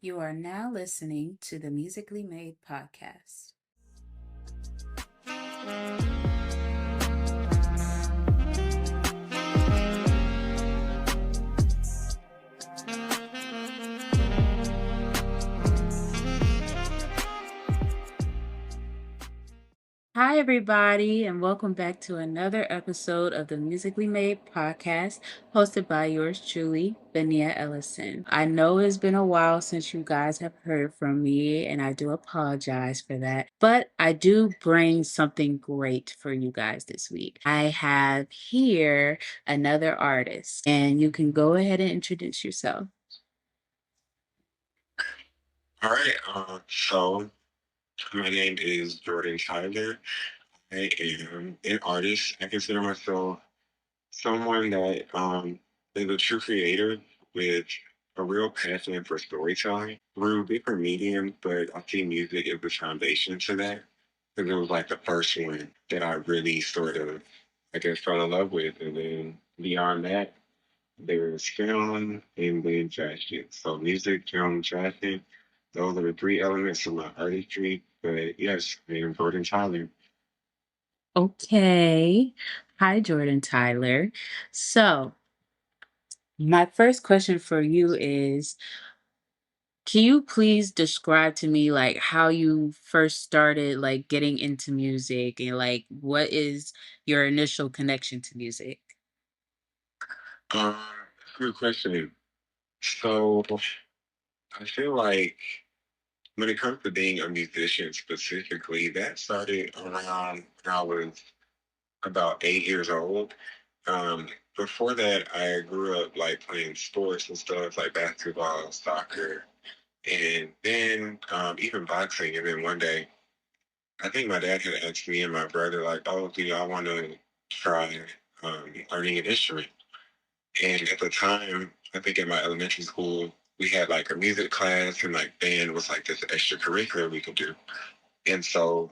You are now listening to the Musically Made podcast. Hi, everybody, and welcome back to another episode of the Musically Made podcast, hosted by yours truly, VaNia Ellison. I know it's been a while since you guys have heard from me, and I do apologize for that, but I do bring something great for you guys this week. I have here another artist, and you can go ahead and introduce yourself. All right. So my name is Jordan Tyler. I am an artist. I consider myself someone that is a true creator with a real passion for storytelling through different mediums, but I see music as the foundation to that because it was like the first one that I really sort of, I guess, fell in love with. And then beyond that, there's film and then fashion. So music, film, fashion, those are the three elements of my artistry. But yes, I am Jordan Tyler. Okay. Hi, Jordan Tyler. So, my first question for you is, can you please describe to me like how you first started like getting into music and like what is your initial connection to music? Um, Good question. So I feel like when it comes to being a musician specifically, that started around when I was about 8 years old. Um, Before that, I grew up like playing sports and stuff like basketball, soccer, and then even boxing. And then one day, I think my dad had asked me and my brother, like, "Oh, do y'all want to try learning an instrument?" And at the time, I think in my elementary school, we had like a music class, and like band was like this extracurricular we could do. And so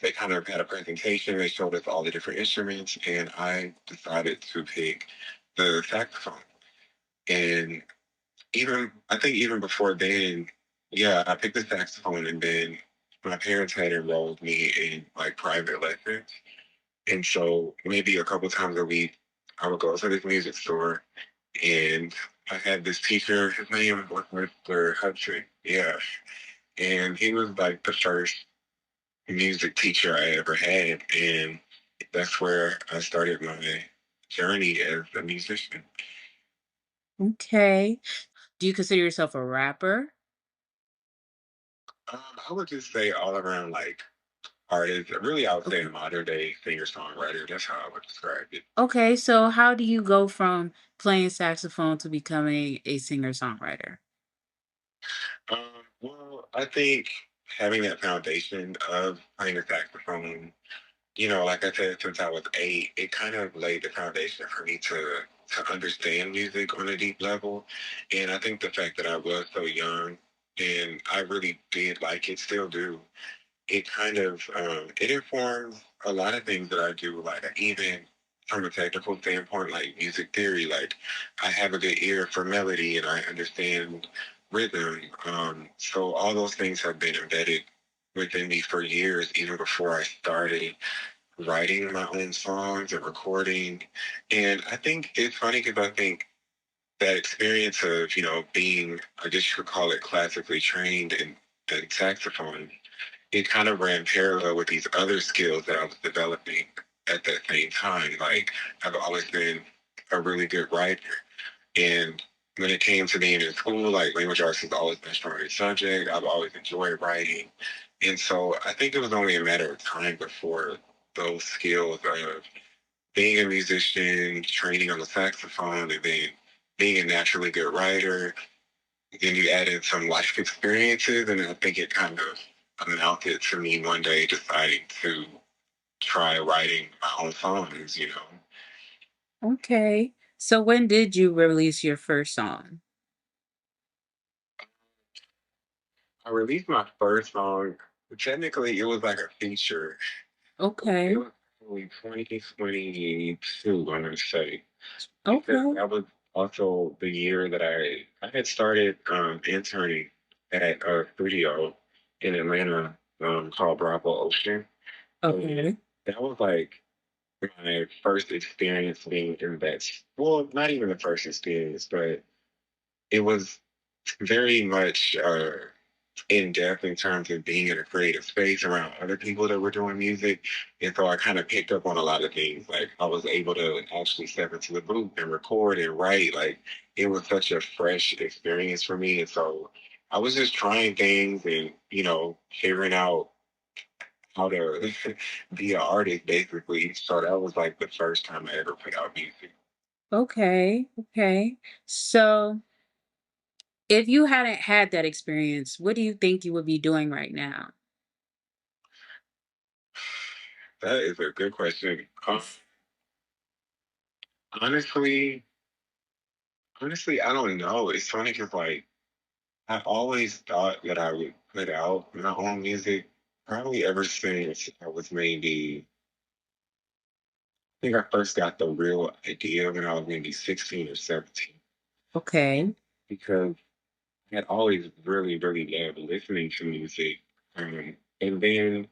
they kind of had a presentation. They showed us all the different instruments, and I decided to pick the saxophone. And even I think even before then, yeah, I picked the saxophone, and then my parents had enrolled me in like private lessons, and so maybe a couple times a week, I would go to this music store, and I had this teacher. His name was Mr. Hudson, yeah, and he was like the first music teacher I ever had, and that's where I started my journey as a musician. Okay. Do you consider yourself a rapper? I would just say all around like artist. Really, I would say Okay. a modern day singer songwriter. That's how I would describe it. Okay, so how do you go from playing saxophone to becoming a singer-songwriter? I think having that foundation of playing the saxophone, you know, like I said, since I was 8, it kind of laid the foundation for me to understand music on a deep level. And I think the fact that I was so young and I really did like it, still do, it kind of it informs a lot of things that I do, like even from a technical standpoint, like music theory. Like I have a good ear for melody and I understand rhythm. So all those things have been embedded within me for years, even before I started writing my own songs and recording. And I think it's funny because I think that experience of, you know, being, I guess you could call it classically trained in the saxophone, it kind of ran parallel with these other skills that I was developing at that same time. Like I've always been a really good writer. And when it came to being in school, like language arts has always been a strong subject. I've always enjoyed writing. And so I think it was only a matter of time before those skills of being a musician, training on the saxophone, and then being a naturally good writer. Then you add in some life experiences, and I think it kind of amounted to me one day deciding to try writing my own songs, you know. Okay. So when did you release your first song? I released my first song. Technically, it was like a feature. It Okay. was only 2022, I'm going to say. Because Okay. that was also the year that I had started interning at a studio in Atlanta called Bravo Ocean. And Okay. that was like my first experience being in that. Well, not even the first experience, but it was very much in depth in terms of being in a creative space around other people that were doing music. And so I kind of picked up on a lot of things. Like I was able to actually step into the booth and record and write. Like it was such a fresh experience for me. And so I was just trying things and, figuring out how to be an artist basically. So that was like the first time I ever put out music. Okay. Okay. So, if you hadn't had that experience, what do you think you would be doing right now? That is a good question. Honestly, honestly, I don't know. It's funny because like I always thought that I would put out my own music probably ever since I was maybe, I think I first got the real idea when I was maybe 16 or 17. Okay. Because I had always really, really loved listening to music. And then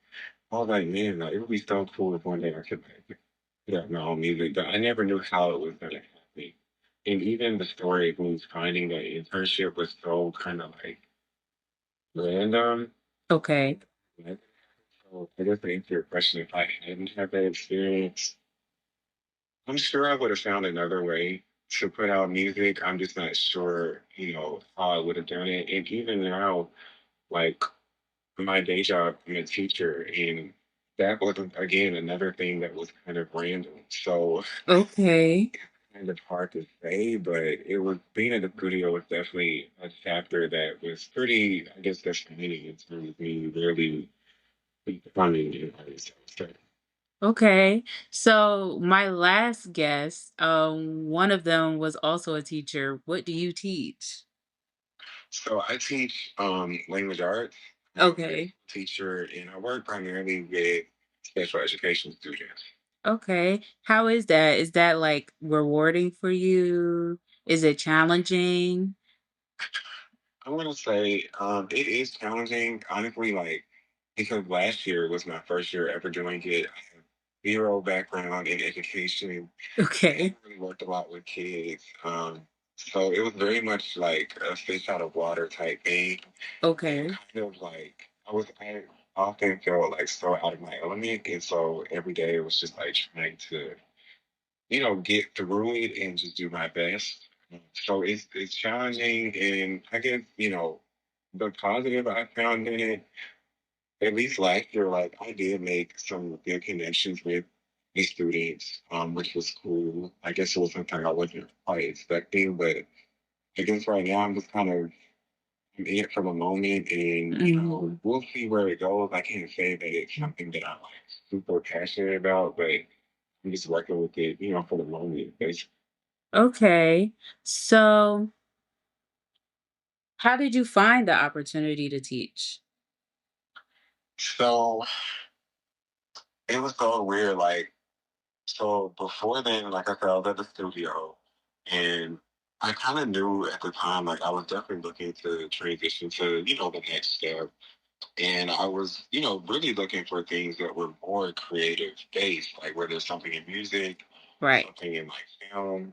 I was like, man, like, it would be so cool if one day I could like, put out my own music. But I never knew how it was going to happen. And even the story of me finding that internship was so kind of like random. Okay. Like, so I guess to answer your question, if I hadn't had that experience, I'm sure I would have found another way to put out music. I'm just not sure, how I would have done it. And even now, like my day job, I'm a teacher, and that was again another thing that was kind of random. So Okay. kind of hard to say, but it was being in the studio was definitely a chapter that was pretty, I guess, defining in terms of me really becoming an artist. I would say. Okay. So, my last guest, one of them was also a teacher. What do you teach? So I teach language arts. I'm a Okay. teacher, and I work primarily with special education students. Okay. How is that? Is that like rewarding for you? Is it challenging? I want to say it is challenging, honestly, like because last year was my first year ever doing it. I have zero background in education. I Okay. haven't really worked a lot with kids. So it was very much like a fish out of water type thing. And Okay. kind of like I often felt like so out of my element. And so every day it was just like trying to, get through it and just do my best. So it's challenging, and I guess the positive I found in it, at least last year, like I did make some good connections with the students, which was cool. I guess it was something I wasn't quite expecting, but I guess right now I'm just kind of in it for the moment, and Mhm. we'll see where it goes. I can't say that it's something that I'm like super passionate about, but I'm just working with it, for the moment. Okay. So, how did you find the opportunity to teach? So it was so weird. Like, so before then, like I said, I was at the studio, and I kind of knew at the time, like I was definitely looking to transition to, the next step. And I was, really looking for things that were more creative based, like whether it's something in music, Right. something in like film,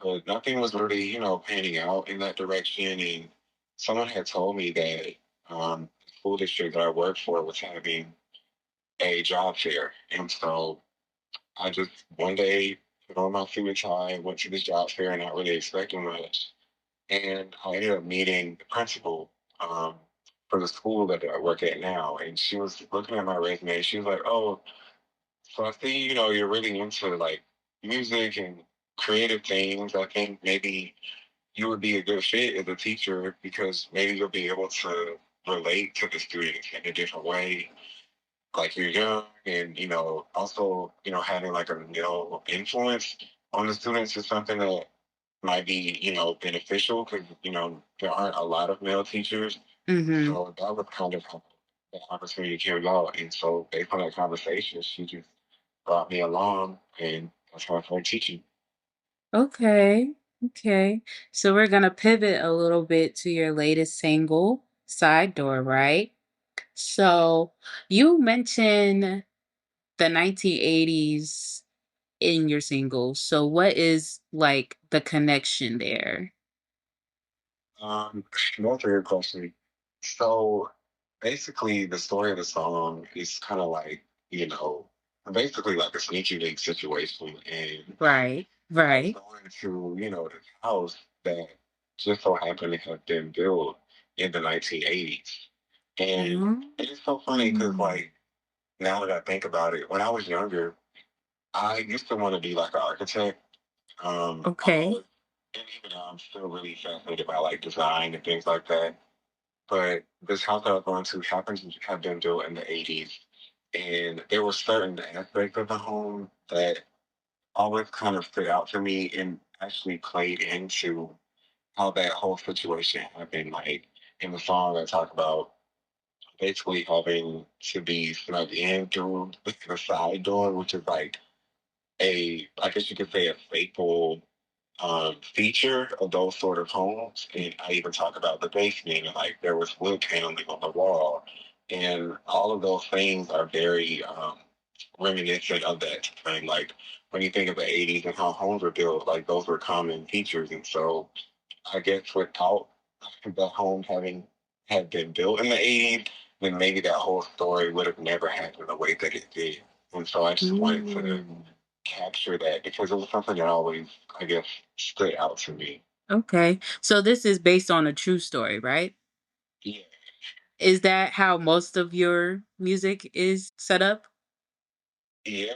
but nothing was really, panning out in that direction. And someone had told me that the school district that I worked for was having a job fair. And so I just one day put on my suit and tie, went to this job fair, and not really expecting much. And I ended up meeting the principal for the school that I work at now. And she was looking at my resume. She was like, "Oh, so I see, you're really into like music and creative things. I think maybe you would be a good fit as a teacher because maybe you'll be able to relate to the students in a different way. Like you're young and, also, having like a male influence on the students is something that might be, beneficial because, there aren't a lot of male teachers. Mhm. So that was kind of how the opportunity came about. And so based on that conversation, she just brought me along and that's how I started teaching. Okay. Okay. So we're gonna pivot a little bit to your latest single, Side Door, right? So you mentioned the 1980s in your single. So what is like the connection there? Um, no, for your question. So basically, the story of the song is kind of like, you know, basically like a sneaky link situation. And Right. I was Right. going to, this house that just so happened to have been built in the 1980s. And it's so funny because, Mm. like, now that I think about it, when I was younger, I used to want to be like an architect. I Okay. always, and even now, I'm still really fascinated by like design and things like that. But this house that I was going to happens to have been built in the 80s. And there were certain aspects of the home that always kind of stood out to me and actually played into how that whole situation happened. Like in the song, I talk about basically having to be snuck in through the side door, which is like I guess you could say, a staple feature of those sort of homes. And I even talk about the basement, and like there was wood paneling on the wall. And all of those things are very reminiscent of that time. Like when you think of the 80s and how homes were built, like those were common features. And so I guess without the home having had been built in the 80s, then maybe that whole story would have never happened the way that it did. And so I just wanted to Mm. capture that because it was something that always, I guess, stood out to me. Okay. So this is based on a true story, right? Yeah, Is that how most of your music is set up? yeah,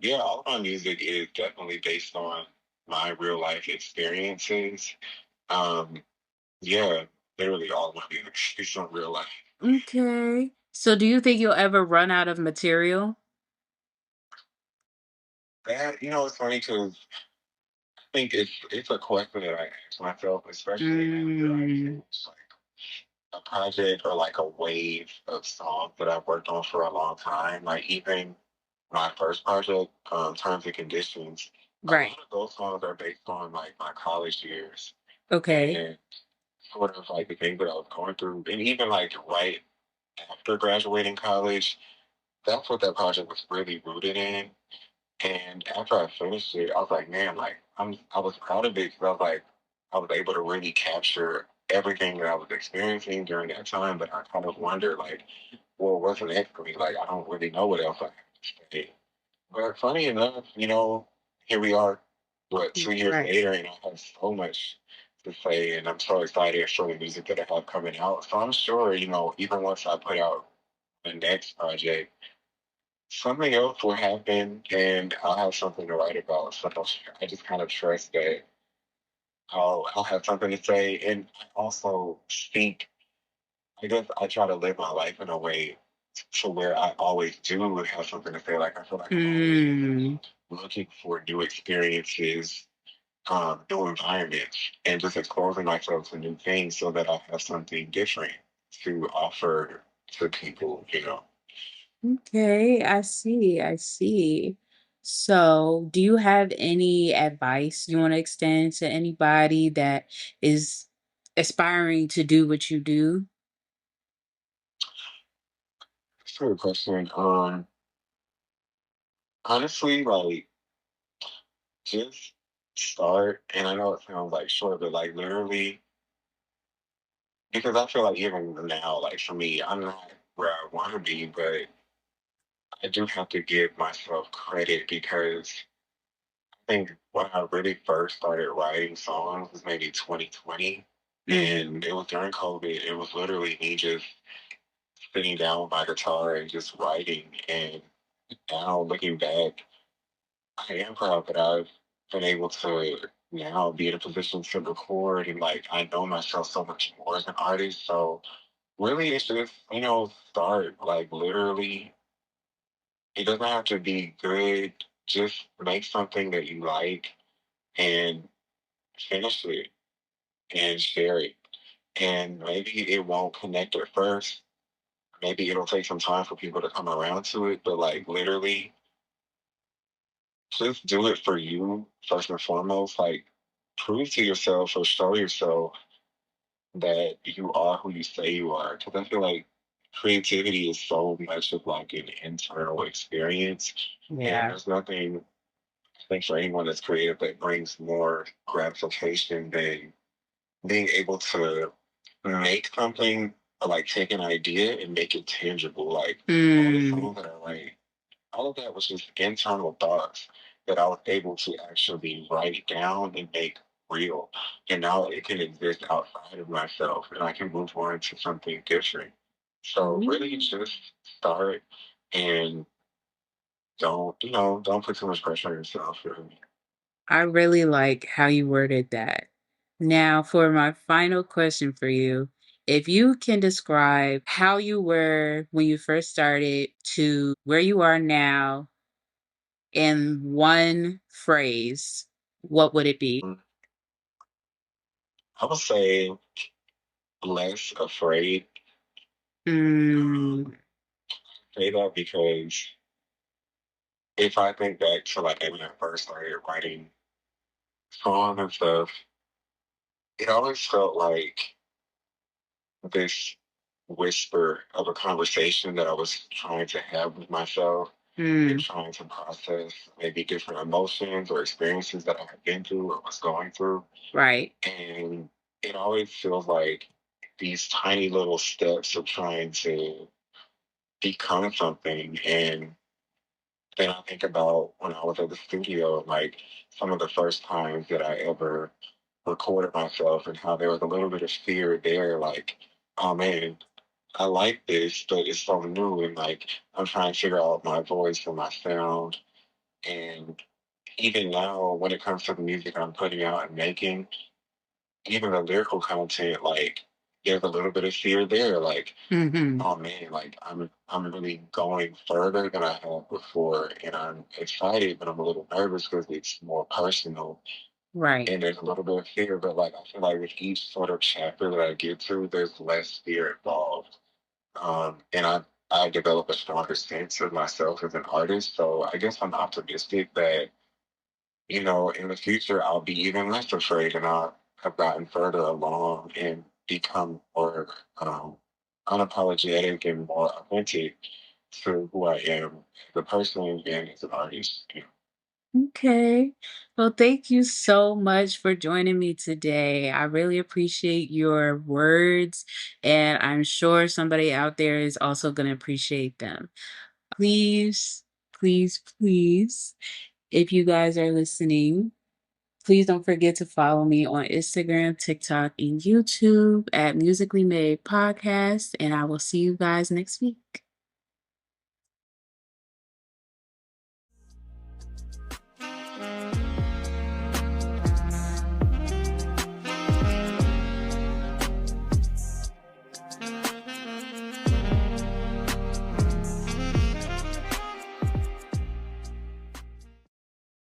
yeah. All of my music is definitely based on my real life experiences. Um, yeah, literally all of my music is based on real life. Okay. So do you think you'll ever run out of material? That it's funny because I think it's a question that I ask myself, especially after I Mm. finish like a project or like a wave of songs that I've worked on for a long time. Like even my first project, Terms and Conditions, a Right. lot of those songs are based on like my college years Okay. and sort of like the things that I was going through. And even like right after graduating college, that's what that project was really rooted in. And after I finished it, I was like, man, like I was proud of it because I was like, I was able to really capture everything that I was experiencing during that time. But I kind of wondered, like, well, what's next for me? Like, I don't really know what else I have to say. But funny enough, here we are, what, 2 years Right. later, and I have so much to say, and I'm so excited for the music that I have coming out. So I'm sure, even once I put out the next project, something else will happen, and I'll have something to write about. So I just kind of trust that I'll have something to say, and I also think I guess I try to live my life in a way to where I always do have something to say. Like I feel like I'm always Mm. looking for new experiences, new environments, and just exposing myself to new things so that I have something different to offer to people. Okay, I see. I see. So, do you have any advice you want to extend to anybody that is aspiring to do what you do? That's a good question. Honestly, like just start, and I know it sounds like short, but like literally, because I feel like even now, like for me, I'm not where I want to be, but I do have to give myself credit because I think when I really first started writing songs was maybe 2020. And Mhm. it was during COVID. It was literally me just sitting down with my guitar and just writing. And now looking back, I am proud that I've been able to now be in a position to record and like I know myself so much more as an artist. So really it's just, start like literally it doesn't have to be good. Just make something that you like and finish it and share it. And maybe it won't connect at first. Maybe it'll take some time for people to come around to it, but like literally just do it for you first and foremost. Like prove to yourself or show yourself that you are who you say you are. Because I feel like creativity is so much of like an internal experience, and Yeah. there's nothing I think for anyone that's creative that brings more gratification than being able to make something or like take an idea and make it tangible. Like all the Mm. songs that I write, all of that was just internal thoughts that I was able to actually write down and make real. And now it can exist outside of myself and I can move on to something different. So really Mm. just start and don't put too much pressure on yourself. Really. I really like how you worded that. Now, for my final question for you, if you can describe how you were when you first started to where you are now in one phrase, what would it be? I would say less afraid. Mm. Say that because if I think back to like when I first started writing songs and stuff, it always felt like this whisper of a conversation that I was trying to have with myself and Mm. trying to process maybe different emotions or experiences that I had been through or was going through. Right. And it always feels like these tiny little steps of trying to become something. And then I think about when I was at the studio, like some of the first times that I ever recorded myself and how there was a little bit of fear there, like, oh man, I like this, but it's so new and like I'm trying to figure out my voice and my sound. And even now, when it comes to the music I'm putting out and making, even the lyrical content, like there's a little bit of fear there. Like, Hmm. oh man, like I'm really going further than I have before, and I'm excited, but I'm a little nervous because it's more personal, Right. and there's a little bit of fear. But like I feel like with each sort of chapter that I get to, there's less fear involved, and I develop a stronger sense of myself as an artist. So I guess I'm optimistic that in the future I'll be even less afraid, and I'll have gotten further along and become more um, unapologetic and more authentic to who I am as a person and as an artist. Okay. Well, thank you so much for joining me today. I really appreciate your words, and I'm sure somebody out there is also going to appreciate them. Please, please, please, if you guys are listening, please don't forget to follow me on Instagram, TikTok, and YouTube at Musically Made Podcast. And I will see you guys next week.